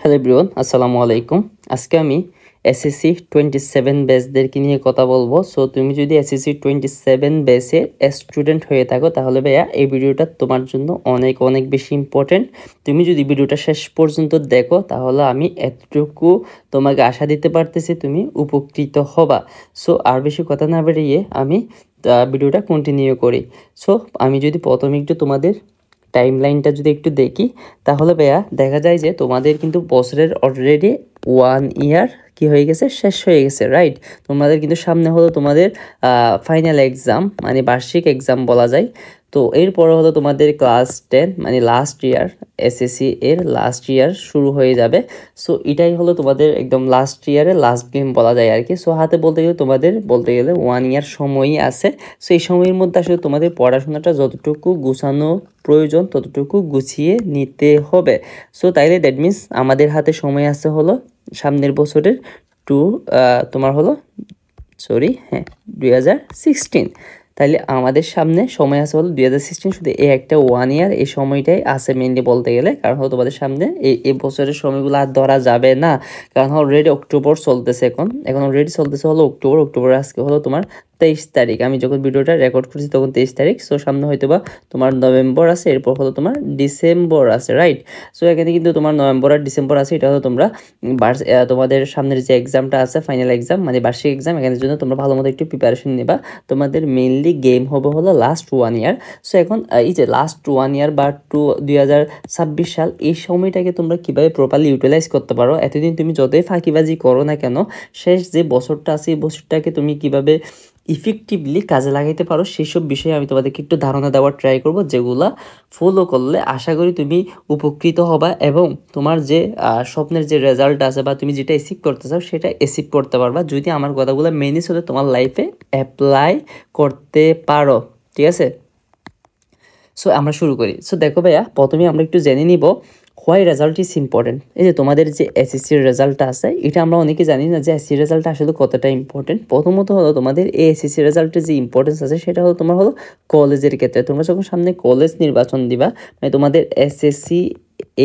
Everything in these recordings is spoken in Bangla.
হ্যালো এভরিওয়ান, আসসালামু আলাইকুম। আজকে আমি এসএসসি 27 ব্যাচদেরকে নিয়ে কথা বলবো। সো তুমি যদি এসএসসি 27 ব্যাচের স্টুডেন্ট হয়ে থাকো তাহলে ভাইয়া এই ভিডিওটা তোমার জন্য অনেক অনেক বেশি ইম্পর্টেন্ট। তুমি যদি ভিডিওটা শেষ পর্যন্ত দেখো তাহলে আমি এতটুকু তোমাকে আশা দিতে পারতেছি তুমি উপকৃত হবা। সো আর বেশি কথা না বেরিয়ে আমি ভিডিওটা কন্টিনিউ করি। সো আমি যদি প্রথমে একটু তোমাদের টাইমলাইনটা যদি একটু দেখি তাহলে ভাইয়া দেখা যায় যে তোমাদের কিন্তু বছরের অলরেডি 1 ইয়ার কি হয়ে গেছে, শেষ হয়ে গেছে, রাইট? তোমাদের কিন্তু সামনে হলো তোমাদের ফাইনাল এক্সাম, মানে বার্ষিক এক্সাম বলা যায়। তো এরপরে হলো তোমাদের ক্লাস 10 মানে লাস্ট ইয়ার, এসএসসি এর লাস্ট ইয়ার শুরু হয়ে যাবে। সো এটাই হলো তোমাদের একদম লাস্ট ইয়ারের লাস্ট গেম বলা যায় আর কি। সো হাতে বলতে গেলে তোমাদের বলতে গেলে 1 ইয়ার সময়ই আছে। সো এই সময়ের মধ্যে আসলে তোমাদের পড়াশোনাটা যতটুকু গুছানো প্রয়োজন ততটুকু গুছিয়ে নিতে হবে। সো তাইলে দ্যাট মিনস আমাদের হাতে সময় আছে হলো সামনের বছরের টু তোমার হলো 2016। তাইলে আমাদের সামনে সময় আছে হলো 2016, শুধু এই একটা 1 ইয়ার, এই সময়টাই আছে মেনলি বলতে গেলে। কারণ হলো তোমাদের সামনে এই বছরের সময়গুলো আর ধরা যাবে না, কারণ অলরেডি অক্টোবর চলতেছে, এখন অলরেডি চলতেছে হলো অক্টোবর আজকে হলো তোমার 23 তারিখ। আমি যখন ভিডিওটা রেকর্ড করছি তখন 23 তারিখ। সো সামনে হয়তো বা তোমার নভেম্বর আছে, এরপর হলো তোমার ডিসেম্বর আছে, রাইট? সো এখানে কিন্তু তোমার নভেম্বর আর ডিসেম্বর আছে। এটা হলো তোমরা তোমাদের সামনের যে এক্সামটা আছে ফাইনাল এক্সাম মানে বার্ষিক এক্সাম, এখানের জন্য তোমরা ভালো মতো একটু প্রিপারেশন নেবা। তোমাদের মেইনলি গেম হবে হলো লাস্ট 1 ইয়ার। সো এখন এই যে লাস্ট 1 ইয়ার বা 2026 সাল, এই সময়টাকে তোমরা কিভাবে প্রপারলি ইউটিলাইজ করতে পারো। এতদিন তুমি যতই ফাঁকিবাজি করো না কেন, শেষ যে বছরটা আছে এই বছরটাকে তুমি কিভাবে ইফেক্টিভলি কাজে লাগাইতে পারো সেসব বিষয়ে আমি তোমাদেরকে একটু ধারণা দেওয়ার ট্রাই করব, যেগুলা ফলো করলে আশা করি তুমি উপকৃত হবা এবং তোমার যে স্বপ্নের যে রেজাল্ট আছে বা তুমি যেটা অ্যাচিভ করতে চাও সেটা অ্যাচিভ করতে পারবা, যদি আমার কথাগুলো মেনে চলে তোমার লাইফে অ্যাপ্লাই করতে পারো। ঠিক আছে, সো আমরা শুরু করি। সো দেখো ভাইয়া, প্রথমে আমরা একটু জেনে নিব হোয়াই রেজাল্ট ইজ ইম্পর্টেন্ট। এই যে তোমাদের যে এসএসসির রেজাল্টটা আছে, এটা আমরা অনেকে জানি না যে এসএসসি রেজাল্টটা আসলে কতটা ইম্পর্টেন্ট। প্রথমত হলো তোমাদের এই এসএসসি রেজাল্টের যে ইম্পর্টেন্স আছে সেটা হলো তোমার হলো কলেজের ক্ষেত্রে। তোমরা যখন সামনে কলেজ নির্বাচন দিবা, মানে তোমাদের এসএসসি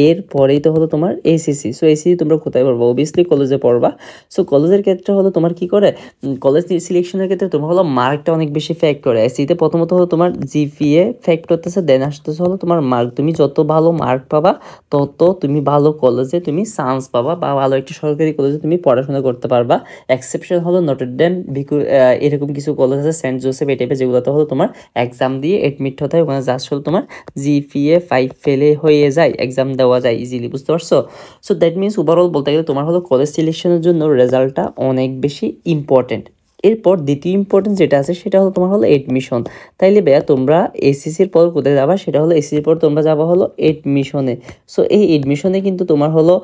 এর পরেই তো হলো তোমার এসএসসি। সো এসএসসি তোমরা কোথায় পড়বা? অবভিয়াসলি কলেজে পড়বা। সো কলেজের ক্ষেত্রে হলো তোমার কি করে, কলেজ সিলেকশনের ক্ষেত্রে তোমার হলো মার্কটা অনেক বেশি ফ্যাক্ট করে। এসএসসিতে প্রথমত হলো তোমার জিপিএ ফ্যাক্ট করতেছে, দেন আসতেছে হলো তোমার মার্ক। তুমি যত ভালো মার্ক পাবা তত তুমি ভালো কলেজে তুমি চান্স পাবা বা ভালো একটা সরকারি কলেজে তুমি পড়াশোনা করতে পারবা। এক্সেপশন হলো নটরডেম, এরকম কিছু কলেজ আছে, সেন্ট জোসেফ, এই টাইপের, যেগুলোতে হলো তোমার এক্সাম দিয়ে এডমিট হতে হয়। ওখানে জাস্ট হলো তোমার জিপিএ 5 ফেলে হয়ে যায়, এক্সাম দেওয়া যায় ইজিলি, বুঝতে পারছো? সো দ্যাট মিনস ওভারঅল বলতে গেলে তোমার হলো কলেজ সিলেকশনের জন্য রেজাল্টটা অনেক বেশি ইম্পর্টেন্ট। এরপর দ্বিতীয় ইম্পর্টেন্স যেটা আছে সেটা হলো তোমার হলো এডমিশন। তাইলে ভাইয়া তোমরা এসএসসির পর কোথায় যাবা, সেটা হলো এসএসসির পর তোমরা যাবা হলো এডমিশনে। সো এই এডমিশনে কিন্তু তোমার হলো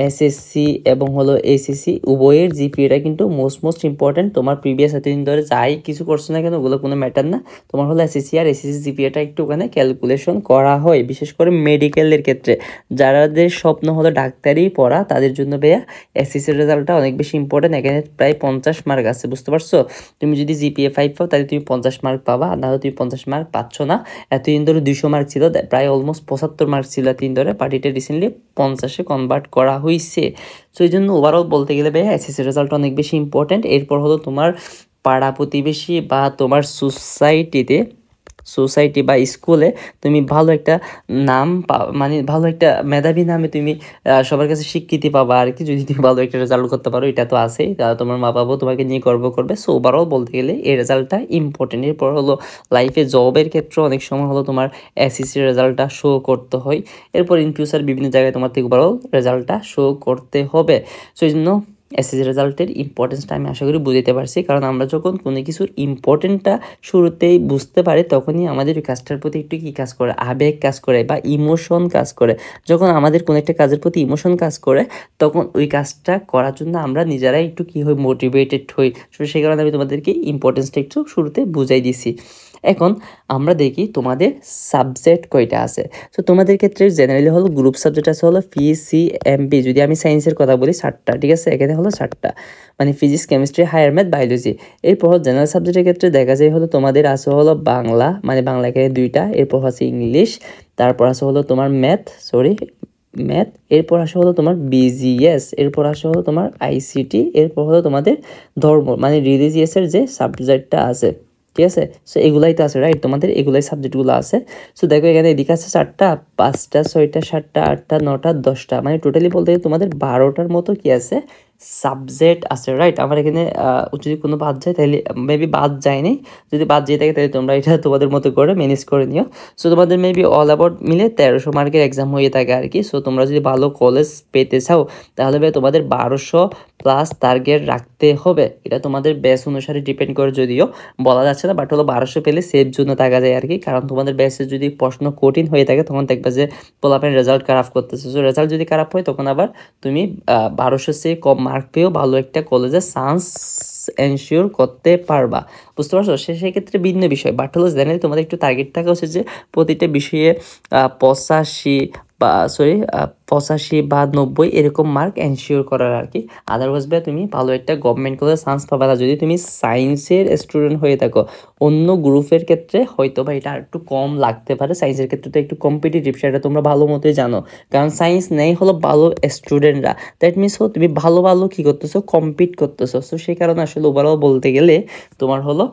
এসএসসি এবং হলো এসএসসি উভয়ের জিপিএটা কিন্তু মোস্ট ইম্পর্টেন্ট। তোমার প্রিভিয়াস এতদিন ধরে যাই কিছু করছো না কেন ওগুলো কোনো ম্যাটার না, তোমার হলো এসএসসি আর এসএসসি জিপিএটা একটু ওখানে ক্যালকুলেশন করা হয়, বিশেষ করে মেডিকেলের ক্ষেত্রে। যাদের স্বপ্ন হলো ডাক্তারি পড়া তাদের জন্য ভাইয়া এসএসসির রেজাল্টটা অনেক বেশি ইম্পর্টেন্ট। এখানে প্রায় 50 মার্ক আছে, বুঝতে পারছো? তুমি যদি জিপিএ 5 পাও তাহলে তুমি 50 মার্ক পাবা, আর নাহলে তুমি 50 মার্ক পাচ্ছ না। এতদিন ধরে 200 মার্ক ছিল, প্রায় অলমোস্ট 75 মার্ক ছিল এতদিন ধরে, বাট এটা রিসেন্টলি 50-এ কনভার্ট করা হয়েছে। সো এই জন্য ওভারঅল বলতে গেলে ভাইয়া এসএসসির রেজাল্ট অনেক বেশি ইম্পর্টেন্ট। এরপর হলো তোমার পাড়া প্রতিবেশী বা তোমার সোসাইটি বা স্কুলে তুমি ভালো একটা নাম মানে ভালো একটা মেধাবী নামে তুমি সবার কাছে স্বীকৃতি পাবা আর কি, যদি তুমি ভালো একটা রেজাল্ট করতে পারো। এটা তো আছেই, তোমার মা বাবাও তোমাকে নিয়ে গর্ব করবে। সো ওভারঅল বলতে গেলে এই রেজাল্টটা ইম্পর্টেন্ট। এরপর হলো লাইফে জবের ক্ষেত্রে অনেক সময় হলো তোমার এসএসসি রেজাল্টটা শো করতে হয়। এরপর ইন ফিউচার বিভিন্ন জায়গায় তোমার থেকে ওভারঅল রেজাল্টটা শো করতে হবে। সো এই জন্য এসএসসি রেজাল্টের ইম্পর্টেন্সটা আমি আশা করি বুঝতে পারছি, কারণ আমরা যখন কোনো কিছুর ইম্পর্টেন্টটা শুরুতেই বুঝতে পারি তখনই আমাদের ওই কাজটার প্রতি একটু কী কাজ করে, আবেগ কাজ করে বা ইমোশন কাজ করে। যখন আমাদের কোনো একটা কাজের প্রতি ইমোশন কাজ করে তখন ওই কাজটা করার জন্য আমরা নিজেরাই একটু কী হই, মোটিভেটেড হই। সেই কারণে আমি তোমাদেরকে ইম্পর্টেন্সটা একটু শুরুতে বুঝাই দিছি। এখন আমরা দেখি তোমাদের সাবজেক্ট কয়টা আছে। তো তোমাদের ক্ষেত্রে জেনারেলি হলো গ্রুপ সাবজেক্ট আছে হলো পিসিএমবি। যদি আমি সায়েন্সের কথা বলি 7টা, ঠিক আছে? এখানে হলো 7টা, মানে physics, chemistry, higher math, biology. এরপর হলো জেনারেল সাবজেক্টের ক্ষেত্রে দেখা যায় হলো তোমাদের আছে হলো বাংলা, মানে বাংলা এখানে 2টা, এরপর হচ্ছে ইংলিশ, তারপর আছে হলো তোমার ম্যাথ, ম্যাথ, এরপর আসে হলো তোমার বিজিএস, এরপর আসে হলো তোমার আইসিটি, এরপর হলো তোমাদের ধর্ম মানে রিলিজিয়াসের যে সাবজেক্টটা আছে, ঠিক আছে। সো এগুলাই তো আছে রাইট, তোমাদের এগুলাই সাবজেক্টগুলো আছে। সো দেখো এখানে এদিকে আছে 4টা 5টা 6টা 7টা 8টা 9টা 10টা, মানে টোটালি বলতে গেলে তোমাদের 12টার মতো কি আছে সাবজেক্ট আছে রাইট। আমার এখানে যদি কোনো বাদ যায় তাহলে মেবি বাদ যায়নি, যদি বাদ যেয়ে থাকে তাহলে তোমরা এটা তোমাদের মতো করে ম্যানেজ করে নিও। সো তোমাদের মেবি অল অ্যাবাউট মিলে 1300 মার্কের এক্সাম হয়ে থাকে আর কি। সো তোমরা যদি ভালো কলেজ পেতে চাও তাহলে ভাই তোমাদের 1200 প্লাস টার্গেট রাখতে হবে। এটা তোমাদের ব্যাচ অনুসারে ডিপেন্ড করে, যদিও বলা যাচ্ছে না, বাট হলো 1200 পেলে সেফ জন্য থাকা যায় আর কি। কারণ তোমাদের ব্যাচে যদি প্রশ্ন কঠিন হয়ে থাকে তখন দেখবে যে পোলাপেন রেজাল্ট খারাপ করতেছে। সো রেজাল্ট যদি খারাপ হয় তখন আবার তুমি 1200 সে কম মার্ক পেয়েও ভালো একটা কলেজে চান্স এনশিওর করতে পারবা, বুঝতে পারছো। সেক্ষেত্রে ভিন্ন বিষয়, বাট হলো জেনারেলি তোমাদের একটু টার্গেট থাকা উচিত যে প্রতিটা বিষয়ে 85 বা 90 এরকম মার্ক এনশিওর করার আর কি। আদারওয়াইজ ভাই তুমি ভালো একটা গভর্নমেন্ট কলেজে চান্স পাবা না যদি তুমি সায়েন্সের স্টুডেন্ট হয়ে থাকো। অন্য গ্রুপের ক্ষেত্রে হয়তো বা এটা একটু কম লাগতে পারে, সায়েন্সের ক্ষেত্রে তো একটু কম্পিটিটিভ, সেটা তোমরা ভালো মতোই জানো। কারণ সায়েন্স নেই হলো ভালো স্টুডেন্টরা, দ্যাট মিনস তুমি ভালো ভালো কী করতেছো, কম্পিট করতেছো। সো সেই কারণে আসলে ওভারঅল বলতে গেলে তোমার হলো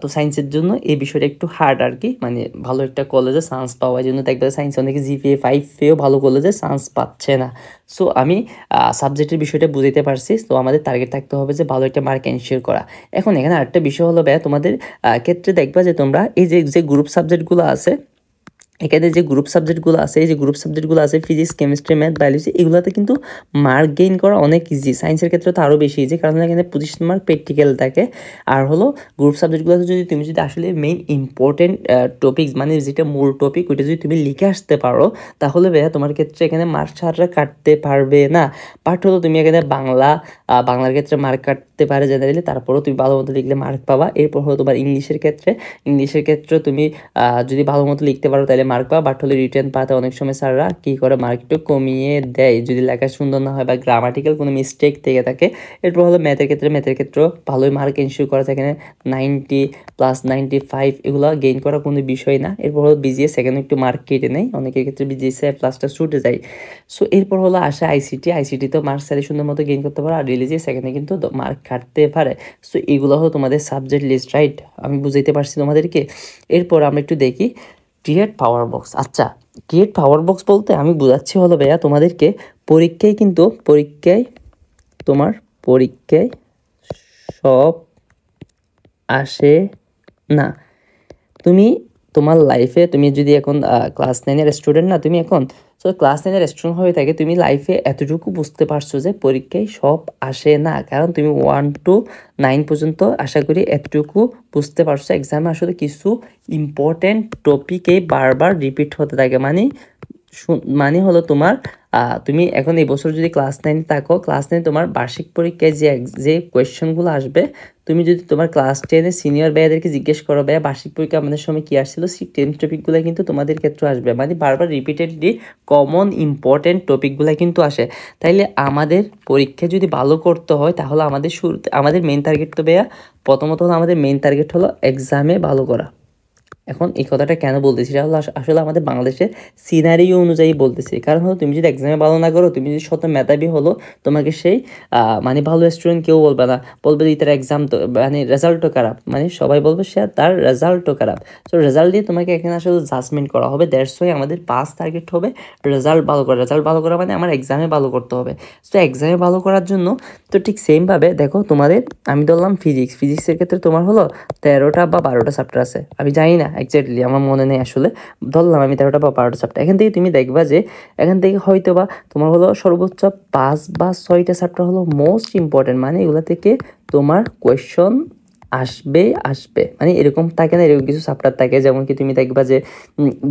তো সায়েন্সের জন্য এই বিষয়টা একটু হার্ড আর কি, মানে ভালো একটা কলেজে চান্স পাওয়ার জন্য দেখবে সায়েন্স অনেকে জিপিএ 5 পেয়েও ভালো কলেজে চান্স পাচ্ছে না। সো আমি সাবজেক্টের বিষয়টা বুঝতে পারছি। তো আমাদের টার্গেট থাকতে হবে যে ভালো একটা মার্ক এনশিওর করা। এখন এখানে আরেকটা বিষয় হলো ভাইয়া, তোমাদের ক্ষেত্রে দেখবা যে তোমরা এই যে গ্রুপ সাবজেক্টগুলো আছে, এখানে যে গ্রুপ সাবজেক্টগুলো আছে, এই যে গ্রুপ সাবজেক্টগুলো আছে ফিজিক্স কেমিস্ট্রি ম্যাথ বায়োলজি, এগুলোতে কিন্তু মার্ক গেইন করা অনেক ইজি। সায়েন্সের ক্ষেত্রে তো আরও বেশি ইজি, কারণ এখানে 25 মার্ক প্র্যাকটিক্যাল থাকে। আর হলো গ্রুপ সাবজেক্টগুলোতে তুমি যদি আসলে মেইন ইম্পর্টেন্ট টপিকস মানে যেটা মূল টপিক ওইটা যদি তুমি লিখে আসতে পারো তাহলে ভাইয়া তোমার ক্ষেত্রে এখানে মার্ক ছাড়া কাটতে পারবে না। বাট হলো তুমি এখানে বাংলার ক্ষেত্রে মার্ক কাটতে পারে জেনারেলি, তারপরেও তুমি ভালো মতো লিখলে মার্ক পাবা। এরপর হলো তোমার ইংলিশের ক্ষেত্রে তুমি যদি ভালো মতো লিখতে পারো তাহলে মার্ক পাবা। বাট হলে রিটেন পাতে অনেক সময় স্যাররা কী করে মার্ক একটু কমিয়ে দেয় যদি লেখা সুন্দর না হয় বা গ্রামাটিক্যাল কোনো মিস্টেক থেকে থাকে। এরপর হলো ম্যাথের ক্ষেত্রেও ভালোই মার্ক এনশিওর করা থাকে, 90 প্লাস 95 এগুলো গেইন করা কোনো বিষয় না। এরপর হলো বিজিএস, সেখানে একটু মার্ক কেটে নেয়, অনেকের ক্ষেত্রে বিজিএসে প্লাসটা ছুটে যায়। সো এরপর হলো আসে আইসিটিতেও মার্ক সারি সুন্দর মতো গেইন করতে পারে, আর রিলিজিয়াস সেখানে কিন্তু মার্ক কাটতে পারে। সো এগুলো হলো তোমাদের সাবজেক্ট লিস্ট রাইট, আমি বুঝাইতে পারছি তোমাদেরকে। এরপর আমরা একটু দেখি ক্রিয়েট পাওয়ার বক্স। আচ্ছা, ক্রিয়েট পাওয়ার বক্স বলতে আমি বুঝাচ্ছি হলো ভাইয়া তোমাদেরকে পরীক্ষায় সব আসে না। তুমি তোমার লাইফে তুমি যদি এখন ক্লাস 9-এর স্টুডেন্ট না, তুমি এখন সো ক্লাস 9-এর স্টুডেন্ট হয়ে থাকে, তুমি লাইফে এতটুকু বুঝতে পারছো যে পরীক্ষায় সব আসে না, কারণ তুমি 1 to 9 পর্যন্ত আশা করি এতটুকু বুঝতে পারছো। এক্সামে আসলে কিছু ইম্পর্টেন্ট টপিকেই বারবার রিপিট হতে থাকে, মানে হলো তোমার তুমি এখন এই বছর যদি ক্লাস 9 থাকো, ক্লাস 9 তোমার বার্ষিক পরীক্ষায় যে কোয়েশ্চেনগুলো আসবে, তুমি যদি তোমার ক্লাস 10-এর সিনিয়র ভাইয়াদেরকে জিজ্ঞেস করো ভাইয়া বার্ষিক পরীক্ষা আমাদের সময় কী আসছিল, সেই 10 টপিকগুলো কিন্তু তোমাদের ক্ষেত্রে আসবে, মানে বারবার রিপিটেডলি কমন ইম্পর্টেন্ট টপিকগুলো কিন্তু আসে। তাইলে আমাদের পরীক্ষা যদি ভালো করতে হয় তাহলে আমাদের মেইন টার্গেট তো ভাইয়া প্রথমত হলো আমাদের মেইন টার্গেট হলো এক্সামে ভালো করা। এখন এই কথাটা কেন বলতেছি, এটা হলো আসলে আমাদের বাংলাদেশের সিনারিও অনুযায়ী বলতেছি। কারণ হলো তুমি যদি এক্সামে ভালো না করো, তুমি যদি শত মেধাবী হলো, তোমাকে সেই মানে ভালো স্টুডেন্ট কেউ বলবে না, বলবে যে তার এক্সাম তো মানে রেজাল্টও খারাপ, মানে সবাই বলবে সে তার রেজাল্টও খারাপ। সো রেজাল্ট দিয়ে তোমাকে এখানে আসলে জাজমেন্ট করা হবে। দ্যাটস ওয়াই আমাদের পাস টার্গেট হবে রেজাল্ট ভালো করা মানে আমার এক্সামে ভালো করতে হবে। সো এক্সামে ভালো করার জন্য তো ঠিক সেমভাবে দেখো তোমাদের আমি ধরলাম ফিজিক্সের ক্ষেত্রে তোমার হলো 13টা বা 12টা চ্যাপ্টার আছে, আমি জানি না এক্স্যাক্টলি, আমার মনে নেই আসলে, ধরলাম আমি 13টা বা 12টা চ্যাপ্টার। এখান থেকে তুমি দেখবা যে এখান থেকে হয়তো বা তোমার হলো সর্বোচ্চ 5 বা 6টা চ্যাপ্টার হলো মোস্ট ইম্পর্টেন্ট, মানে এগুলো থেকে তোমার কোয়েশ্চন আসবে, মানে এরকম থাকে না, এরকম কিছু চ্যাপ্টার থাকে যেমন কি তুমি দেখবা যে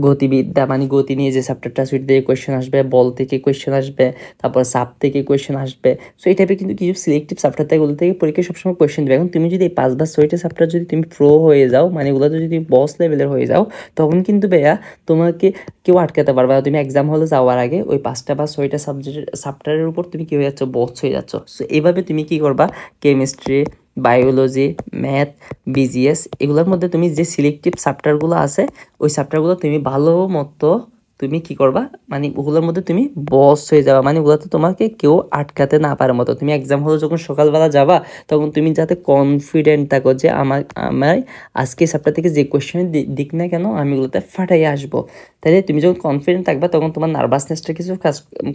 গতিবিদ্যা মানে গতি নিয়ে যে চ্যাপ্টারটা সুইট থেকে কোয়েশ্চেন আসবে, বল থেকে কোয়েশ্চেন আসবে, তারপর সাব থেকে কোয়েশ্চেন আসবে। সো এই টাইপের কিন্তু কিছু সিলেক্টিভ চ্যাপ্টার থাকে, ওগুলো থেকে পরীক্ষায় সবসময় কোয়েশ্চেন দেবে। এখন তুমি যদি এই 5 বা 6টা চ্যাপ্টার যদি তুমি প্রো হয়ে যাও, মানে এগুলোতে যদি বস লেভেলের হয়ে যাও, তখন কিন্তু ভাইয়া তোমাকে কেউ আটকাতে পারবে না। তুমি এক্সাম হলে যাওয়ার আগে ওই 5টা বা 6টা চ্যাপ্টারের উপর তুমি কি হয়ে যাচ্ছ, বস হয়ে যাচ্ছ। সো এইভাবে তুমি কি করবা, কেমিস্ট্রি, বায়োলজি, ম্যাথ, বিজিএস এগুলোর মধ্যে তুমি যে সিলেক্টিভ চ্যাপ্টারগুলো আছে ওই চ্যাপ্টারগুলো তুমি ভালো মতো তুমি কি করবা, মানে ওগুলোর মধ্যে তুমি বস হয়ে যাবা, মানে ওগুলোতে তোমাকে কেউ আটকাতে না পারার মতো। তুমি এক্সাম হলে যখন সকালবেলা যাবা তখন তুমি যাতে কনফিডেন্ট থাকো যে আমার আজকে চ্যাপ্টার থেকে যে কোয়েশ্চেন দিক না কেন আমি ওগুলোতে ফাটাই আসবো। তাহলে তুমি যখন কনফিডেন্ট থাকবা তখন তোমার নার্ভাসনেসটা কিছু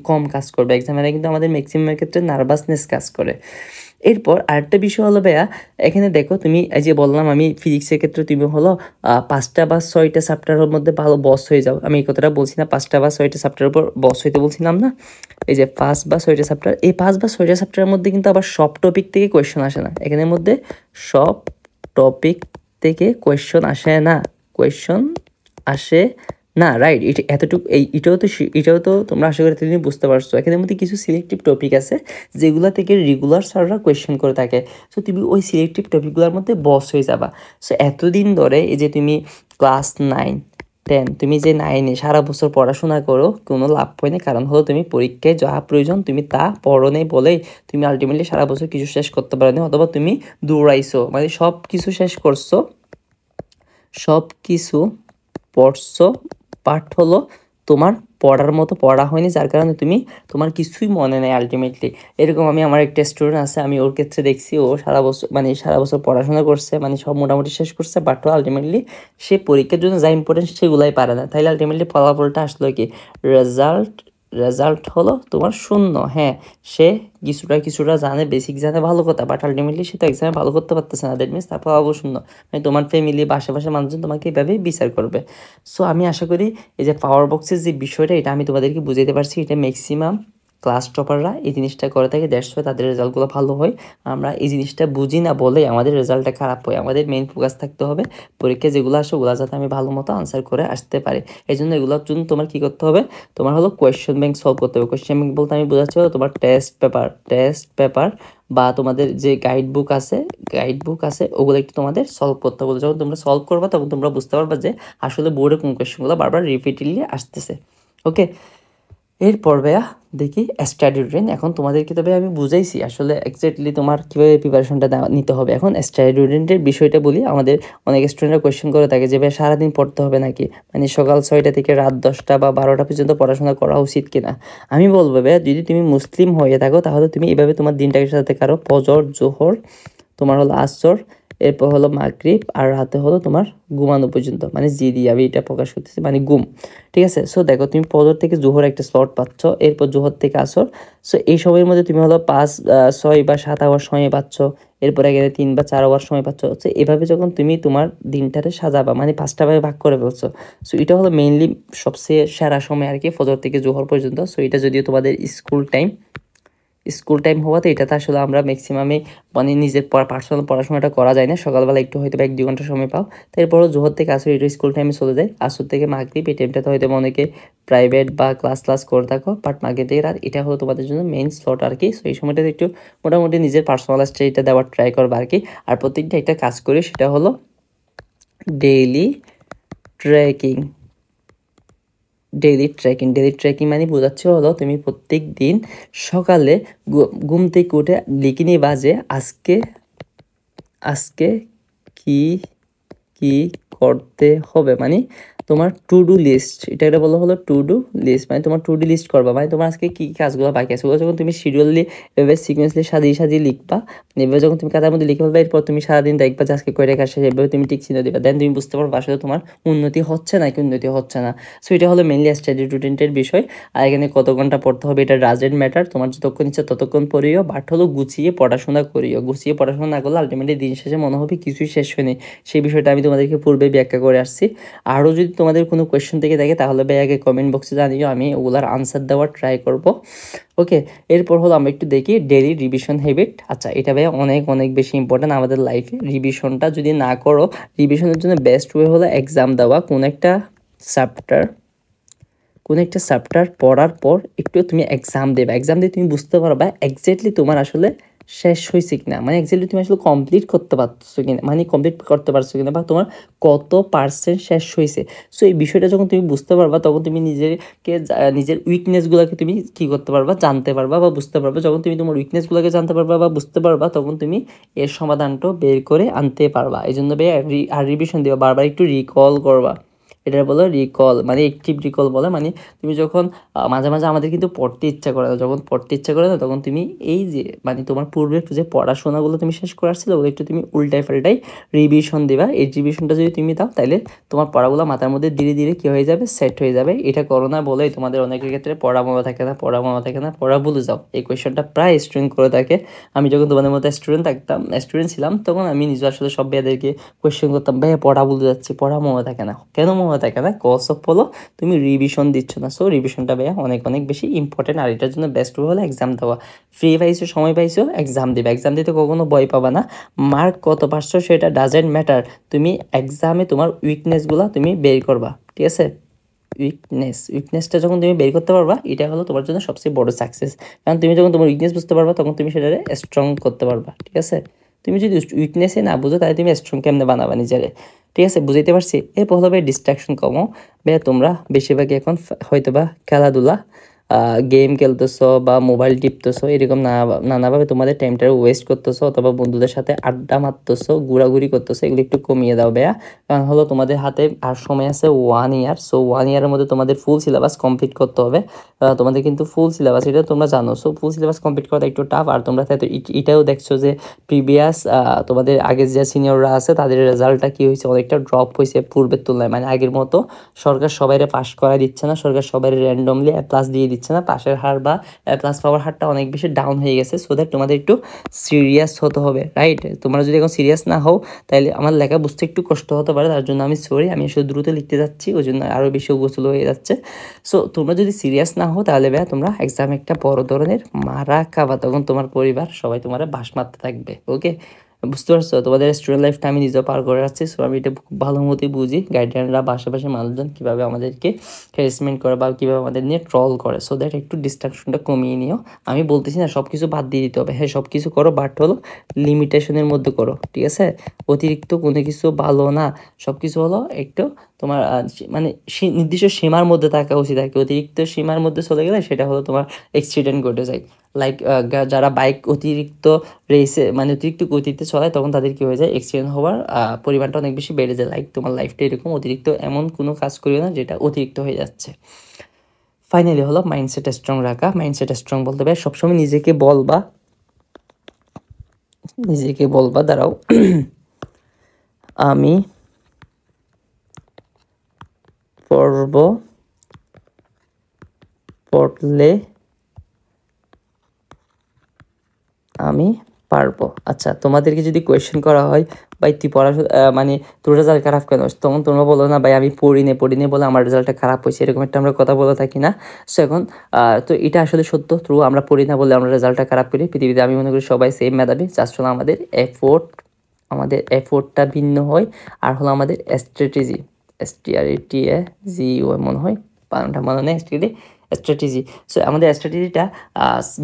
কম কাজ করবে। এক্সামের কিন্তু আমাদের ম্যাক্সিমামের ক্ষেত্রে নার্ভাসনেস কাজ করে। এরপর আরেকটা বিষয় হলো ভাইয়া, এখানে দেখো তুমি এই যে বললাম আমি ফিজিক্সের ক্ষেত্রে তুমি হলো 5টা বা 6টা চ্যাপ্টারের মধ্যে ভালো বস হয়ে যাও। আমি এই কথাটা বলছি না, 5টা বা 6টা চ্যাপ্টারের উপর বস হইতে বলছিলাম না। এই যে 5 বা 6টা চ্যাপ্টার, এই 5 বা 6টা চ্যাপ্টারের মধ্যে কিন্তু আবার সব টপিক থেকে কোয়েশ্চেন আসে না। এখানের মধ্যে সব টপিক থেকে কোয়েশ্চেন আসে না, কোয়েশ্চেন আসে না, রাইট। এতটুকু এটাও তো তোমরা আশা করি তুমি বুঝতে পারছো। এখানের মধ্যে কিছু সিলেক্টিভ টপিক আছে যেগুলো থেকে রেগুলার স্যাররা কোয়েশ্চেন করে থাকে। সো তুমি ওই সিলেক্টিভ টপিকগুলোর মধ্যে বস হয়ে যাবা। সো এতদিন ধরে এই যে তুমি ক্লাস 9, 10 তুমি যে 9-এ সারা বছর পড়াশোনা করো কোনো লাভ হয় না। কারণ হলো তুমি পরীক্ষায় যা প্রয়োজন তুমি তা পড়ো নেই বলেই তুমি আলটিমেটলি সারা বছর কিছু শেষ করতে পারো না, অথবা তুমি দৌড়াইছো, মানে সব কিছু শেষ করছো, সব কিছু পড়ছো, বাট হলো তোমার পড়ার মতো পড়া হয়নি, যার কারণে তোমার কিছুই মনে নেই আলটিমেটলি। এরকম আমি আমার একটা স্টুডেন্ট আছে, আমি ওর ক্ষেত্রে দেখছি ও সারা বছর পড়াশোনা করছে, মানে সব মোটামুটি শেষ করছে, বাট আলটিমেটলি সে পরীক্ষার জন্য যা ইম্পর্টেন্ট সেগুলাই পারে না। তাইলে আলটিমেটলি ফলাফলটা আসলো কি, রেজাল্ট রেজাল্ট হলো তোমার শূন্য। হ্যাঁ, সে কিছুটা জানে, বেসিক জানে, ভালো কথা, বাট আলটিমেটলি সে তো এক্সামে ভালো করতে পারতেছে না, দ্যাট মিনস তার ফলাফল শূন্য। মানে তোমার ফ্যামিলি বা আশেপাশের মানুষজন তোমাকে এইভাবেই বিচার করবে। সো আমি আশা করি এই যে পাওয়ার বক্সের যে বিষয়টা, এটা আমি তোমাদেরকে বুঝাইতে পারছি। এটা ম্যাক্সিমাম ক্লাস টপাররা এই জিনিসটা করে থাকে, দ্যাটস ওয়াই তাদের রেজাল্টগুলো ভালো হয়। আমরা এই জিনিসটা বুঝি না বলে আমাদের রেজাল্টটা খারাপ হয়। আমাদের মেইন ফোকাস থাকতে হবে পরীক্ষায় যেগুলো আসে ওগুলো যাতে আমি ভালো মতো আনসার করে আসতে পারি। এই জন্য এগুলোর জন্য তোমার কী করতে হবে, তোমার হলো কোয়েশ্চেন ব্যাংক সলভ করতে হবে। কোয়েশ্চেন ব্যাংক বলতে আমি বোঝাচ্ছি হলো তোমার টেস্ট পেপার বা তোমাদের যে গাইড বুক আছে ওগুলো একটু তোমাদের সলভ করতে হবে। যখন তোমরা সলভ করবা তখন তোমরা বুঝতে পারবা যে আসলে বোর্ডে কোন কোয়েশ্চেনগুলো বারবার রিপিটেডলি আসতেছে। ওকে, এরপর ভাইয়া দেখি স্টাডি রুটিন। এখন তোমাদেরকে তবে আমি বুঝাইছি আসলে এক্স্যাক্টলি তোমার কীভাবে প্রিপারেশনটা নিতে হবে। এখন স্টাডি রুটিনের বিষয়টা বলি। আমাদের অনেক স্টুডেন্টরা কোয়েশ্চেন করে থাকে যে ভাই সারাদিন পড়তে হবে নাকি, মানে সকাল 6টা থেকে রাত 10টা বা 12টা পর্যন্ত পড়াশোনা করা উচিত কিনা। আমি বলবো ভাইয়া, যদি তুমি মুসলিম হয়ে থাকো তাহলে তুমি এভাবে তোমার দিনটাকে সাথে কারো ফজর, জোহর, তোমার হলো আসর, এরপর হলো মাগরিব, আর রাতে হলো তোমার ঘুমানো পর্যন্ত, মানে জি দিয়ে আমি এটা প্রকাশ করতেছি, মানে ঘুম। ঠিক আছে, সো দেখো তুমি ফজর থেকে জোহর একটা স্লট পাচ্ছ, এরপর জোহর থেকে আসর। সো এই সময়ের মধ্যে তুমি হলো 5, 6 বা 7 আওয়ার সময় পাচ্ছ, এরপরে গেলে 3 বা 4 আওয়ার সময় পাচ্ছ। তো এভাবে যখন তুমি তোমার দিনটারে সাজাবা, মানে 5টা ভাগে ভাগ করে ফেলছো। সো এটা হলো মেইনলি সবচেয়ে সেরা সময় আর কি, ফজর থেকে জোহর পর্যন্ত। সো এটা যদিও তোমাদের স্কুল টাইম হওয়াতে এটাতে আসলে আমরা ম্যাক্সিমামে মানে নিজের পার্সোনাল পড়াশোনাটা করা যায় না। সকালবেলা একটু হয়তো 1-2 ঘন্টা সময় পাও, তারপরও জোহর থেকে আসর এটা স্কুল টাইমে চলে যায়। আসর থেকে মাগরিব এই টাইমটাতে হয়তো অনেকে প্রাইভেট বা ক্লাস করে থাকো, বাট মাগরিব থেকে রাত এটা হলো তোমাদের জন্য মেইন স্লট আর কি। সো এই সময়টাতে একটু মোটামুটি নিজের পার্সোনাল স্টাডিটা দেওয়ার ট্রাই করবা আর কি। আর প্রত্যেকটা একটা কাজ করি, সেটা হলো ডেইলি ট্র্যাকিং। ডেইলি ট্র্যাকিং মানে বোঝাচ্ছে হলো তুমি প্রত্যেক দিন সকালে ঘুম থেকে উঠে লিখে নিবা যে আজকে কি কি করতে হবে, মানে তোমার টু ডু লিস্ট, এটা বলা হলো টু ডু লিস্ট। মানে তোমার টু ডু লিস্ট করবা, মানে তোমার আজকে কী কী কাজগুলো বাকি আছে ওগুলো যখন তুমি শিডিউলি এভাবে সিকোয়েন্সলি সাজিয়ে লিখবা, এভাবে যখন তুমি খাতার মধ্যে লিখে ফেলবা, এরপর তুমি সারাদিন দেখবা যে আজকে কয়টা কাজ শেষ, এভাবে তুমি টিক চিহ্ন দিবা, দেন তুমি বুঝতে পারবা আসলে তোমার উন্নতি হচ্ছে না কি উন্নতি হচ্ছে না। সো এটা হলো মেনলি স্টাডি রুটিনের বিষয়। আর এখানে কত ঘন্টা পড়তে হবে এটা ডাজেন্ট ম্যাটার, তোমার যতক্ষণ ইচ্ছা ততক্ষণ পড়িও, বাট হলো গুছিয়ে পড়াশোনা করিও। গুছিয়ে পড়াশোনা না করলে আলটিমেটলি দিন শেষে মনে হবে কিছুই শেষ হয়নি। সেই বিষয়টা আমি তোমাদেরকে পূর্বে ব্যাখ্যা করে আসছি। আরও যদি তোমাদের কোনো কোয়েশ্চেন থেকে থাকে তাহলে ভাই আগে কমেন্ট বক্সে জানিও, আমি ওগুলার আনসার দেওয়ার ট্রাই করব। ওকে, এরপর হলো আমরা একটু দেখি ডেইলি রিভিশন হ্যাবিট। আচ্ছা, এটা ভাই অনেক বেশি ইম্পর্টেন্ট আমাদের লাইফে। রিভিশনটা যদি না করো, রিভিশনের জন্য বেস্ট ওয়ে হলো এক্সাম দেওয়া। কোন একটা চ্যাপ্টার পড়ার পর একটু তুমি এক্সাম দিয়ে তুমি বুঝতে পারবা এক্স্যাক্টলি তোমার আসলে শেষ হয়েছে কিনা, মানে এক্স্যাক্টলি তুমি আসলে কমপ্লিট করতে পারছো কিনা বা তোমার কত পার্সেন্ট শেষ হয়েছে। সো এই বিষয়টা যখন তুমি বুঝতে পারবা তখন তুমি নিজের উইকনেসগুলোকে তুমি কী করতে পারবা, জানতে পারবা বা বুঝতে পারবা। যখন তুমি তোমার উইকনেসগুলোকে জানতে পারবা বা বুঝতে পারবা তখন তুমি এর সমাধানটা বের করে আনতে পারবা। এই জন্য আর রিভিশন দিবা, বারবার একটু রিকল করবা। এটা বলো রিকল, মানে অ্যাক্টিভ রিকল বলে। মানে তুমি যখন মাঝে মাঝে আমাদের কিন্তু পড়তে ইচ্ছা করে না, যখন পড়তে ইচ্ছা করে না তখন তুমি এই যে মানে তোমার পূর্বে যে পড়াশোনাগুলো তুমি শেষ করে আসছিলে ওগুলো একটু তুমি উল্টাই পাল্টাই রিভিশন দিবা। এই রিভিশনটা যদি তুমি দাও তাহলে তোমার পড়াগুলো মাথার মধ্যে ধীরে ধীরে কী হয়ে যাবে, সেট হয়ে যাবে। এটা করো না বলেই তোমাদের অনেকের ক্ষেত্রে পড়া মনে থাকে না, পড়া মনে থাকে না, পড়া ভুলে যাও। এই কোয়েশ্চনটা প্রায় স্টুডেন্ট করে থাকে। আমি যখন তোমাদের মতো স্টুডেন্ট ছিলাম তখন আমি নিজে আসলে সব ভাইয়াদেরকে কোয়েশ্চেন করতাম, ভাইয়া পড়া ভুলে যাচ্ছি, পড়া মনে থাকে না। কেন মনে থাকে না? কজ অফ হলো তুমি রিভিশন দিচ্ছ না। সো রিভিশনটা ভাইয়া অনেক অনেক বেশি ইম্পর্টেন্ট। আর এটার জন্য বেস্ট হলো এক্সাম দেওয়া। ফ্রি পাইছো, সময় পাইছো, এক্সাম দিবে। এক্সাম দিতে কখনো ভয় পাবা না। মার্ক কত পারছো সেটা ডাজেন্ট ম্যাটার। তুমি এক্সামে তোমার উইকনেসগুলো তুমি বের করবা, ঠিক আছে? উইকনেসটা যখন তুমি বের করতে পারবা এটা হলো তোমার জন্য সবচেয়ে বড় সাকসেস। কারণ তুমি যখন তোমার উইকনেস বুঝতে পারবা তখন তুমি সেটারে স্ট্রং করতে পারবা, ঠিক আছে? তুমি যদি উইকনেসে না বুঝো তাহলে তুমি স্ট্রং কেমনে বানাবা নিজেরে, ঠিক আছে? বুঝাইতে পারছি? এরপর হবে ডিস্ট্রাকশন কমো। ভাইয়া তোমরা বেশিরভাগই এখন হয়তোবা খেলাধুলা, গেম খেলতেছো বা মোবাইল টিপতেছো, এরকম নানাভাবে তোমাদের টাইমটা ওয়েস্ট করতেছো, অথবা বন্ধুদের সাথে আড্ডা মারতেছো, ঘোরাঘুরি করতেছো, এগুলো একটু কমিয়ে দাও ভাইয়া। কারণ হলো তোমাদের হাতে আর সময় আছে 1 ইয়ার। সো 1 ইয়ারের মধ্যে তোমাদের ফুল সিলেবাস কমপ্লিট করতে হবে। তোমাদের কিন্তু ফুল সিলেবাস, এটা তোমরা জানো। সো ফুল সিলেবাস কমপ্লিট করাটা একটু টাফ। আর তোমরা তো এটাও দেখছো যে প্রিভিয়াস তোমাদের আগের যে সিনিয়ররা আছে তাদের রেজাল্টটা কী হয়েছে, অনেকটা ড্রপ হয়েছে পূর্বের তুলনায়। মানে আগের মতো সরকার সবাইরে পাস করা দিচ্ছে না, সরকার সবাইরে র্যান্ডমলি A+ দিয়ে দিচ্ছে না। পাশের হার বা A+ পাওয়ার হারটা অনেক বেশি ডাউন হয়ে গেছে। সো দ্যাট তোমাদের একটু সিরিয়াস হতে হবে, রাইট? তোমরা যদি এখন সিরিয়াস না হও তাহলে আমার লেখা বুঝতে একটু কষ্ট হতে পারে, তার জন্য আমি সরি। আমি আসলে দ্রুত লিখতে যাচ্ছি, ওই জন্য আরও বেশি গোছল হয়ে যাচ্ছে। সো তোমরা যদি সিরিয়াস না হও তাহলে ভাইয়া তোমরা এক্সামে একটা বড় ধরনের মারা খাবা, তখন তোমার পরিবার সবাই তোমার বাস মারতে থাকবে। ওকে, বুঝতে পারছো? তোমাদের স্টুডেন্ট লাইফটা আমি নিজেও পার করে যাচ্ছি। সো আমি এটা খুব ভালো মতোই বুঝি গার্ডিয়ানরা বা আশেপাশে মানুষজন কীভাবে আমাদেরকে হ্যারাসমেন্ট করে বা কীভাবে আমাদের নিয়ে ট্রল করে। সো দ্যাট একটু ডিস্ট্রাকশনটা কমিয়ে নিও। আমি বলতেছি না সব কিছু বাদ দিয়ে দিতে হবে, হ্যাঁ সব কিছু করো, বাট হলো লিমিটেশনের মধ্যে করো, ঠিক আছে? অতিরিক্ত কোনো কিছু ভালো না। সব কিছু হলো একটু তোমার মানে নির্দিষ্ট সীমার মধ্যে থাকা উচিত আর কি। অতিরিক্ত সীমার মধ্যে চলে গেলে সেটা হলো তোমার অ্যাক্সিডেন্ট ঘটে যায়। লাইক যারা বাইক অতিরিক্ত রেসে মানে অতিরিক্ত গতিতে চলায় তখন তাদের কী হয়ে যায়, অ্যাক্সিডেন্ট হওয়ার পরিমাণটা অনেক বেশি বেড়ে যায়। লাইক তোমার লাইফটা এরকম অতিরিক্ত এমন কোনো কাজ করিও না যেটা অতিরিক্ত হয়ে যাচ্ছে। ফাইনালি হলো মাইন্ডসেট স্ট্রং রাখা। মাইন্ডসেট স্ট্রং বলতে পারে সবসময় নিজেকে বলবা দাঁড়াও আমি পড়লে আমি পারবো। আচ্ছা, তোমাদেরকে যদি কোয়েশ্চেন করা হয় ভাই তুই মানে তোর রেজাল্ট খারাপ কেন, তখন তোমরা বলো না ভাই আমি পড়িনি বলে আমার রেজাল্টটা খারাপ হয়েছে, এরকম একটা আমরা কথা বলে থাকি না? সো এখন তো এটা আসলে সত্য, থ্রু আমরা পড়ি না বলে আমরা রেজাল্টটা খারাপ করি। পৃথিবীতে আমি মনে করি সবাই সেম মেধাবী, জাস্ট হলো আমাদের এফোর্টটা ভিন্ন হয়। আর হলো আমাদের STRATEGO মনে হয়, বানানটা মনে নেই, স্ট্র্যাটেজি। সো আমাদের স্ট্র্যাটেজিটা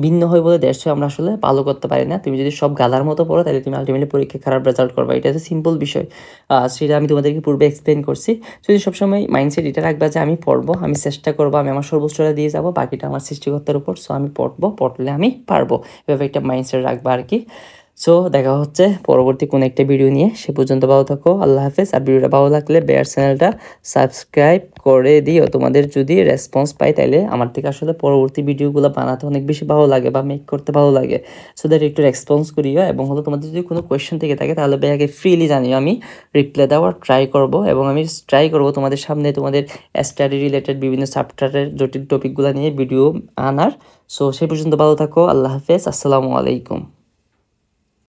ভিন্ন হয় বলে দেড়শো আমরা আসলে ভালো করতে পারি না। তুমি যদি সব গাধার মতো পড়ো তাহলে তুমি আলটিমেটলি পরীক্ষায় খারাপ রেজাল্ট করবে। এটা হচ্ছে সিম্পল বিষয়, সেটা আমি তোমাদেরকে পূর্বে এক্সপ্লেন করছি। যদি সবসময় মাইন্ডসেট এটা রাখবা যে আমি পড়বো, আমি চেষ্টা করবো, আমি আমার সর্বোচ্চটা দিয়ে যাবো, বাকিটা আমার সৃষ্টিকর্তার উপর। সো আমি পড়লে আমি পারবো, এভাবে একটা মাইন্ডসেট রাখবা আর কি। সো দেখা হচ্ছে পরবর্তী কোনো একটা ভিডিও নিয়ে। সে পর্যন্ত ভালো থাকো, আল্লাহ হাফেজ। আর ভিডিওটা ভালো লাগলে বেয়ার চ্যানেলটা সাবস্ক্রাইব করে দিও। তোমাদের যদি রেসপন্স পাই তাহলে আমার থেকে আসলে পরবর্তী ভিডিওগুলো বানাতে অনেক বেশি ভালো লাগে বা মেক করতে ভালো লাগে। সো দ্যাট একটু রেসপন্স করিও। এবং হলো তোমাদের যদি কোনো কোয়েশ্চেন থেকে থাকে তাহলে ভাইয়াকে ফ্রিলি জানিও, আমি রিপ্লাই দেওয়ার ট্রাই করব। এবং আমি ট্রাই করব তোমাদের সামনে তোমাদের স্টাডি রিলেটেড বিভিন্ন চ্যাপ্টারের জটিল টপিকগুলো নিয়ে ভিডিও আনার। সো সেই পর্যন্ত ভালো থাকো, আল্লাহ হাফেজ, আসসালামু আলাইকুম।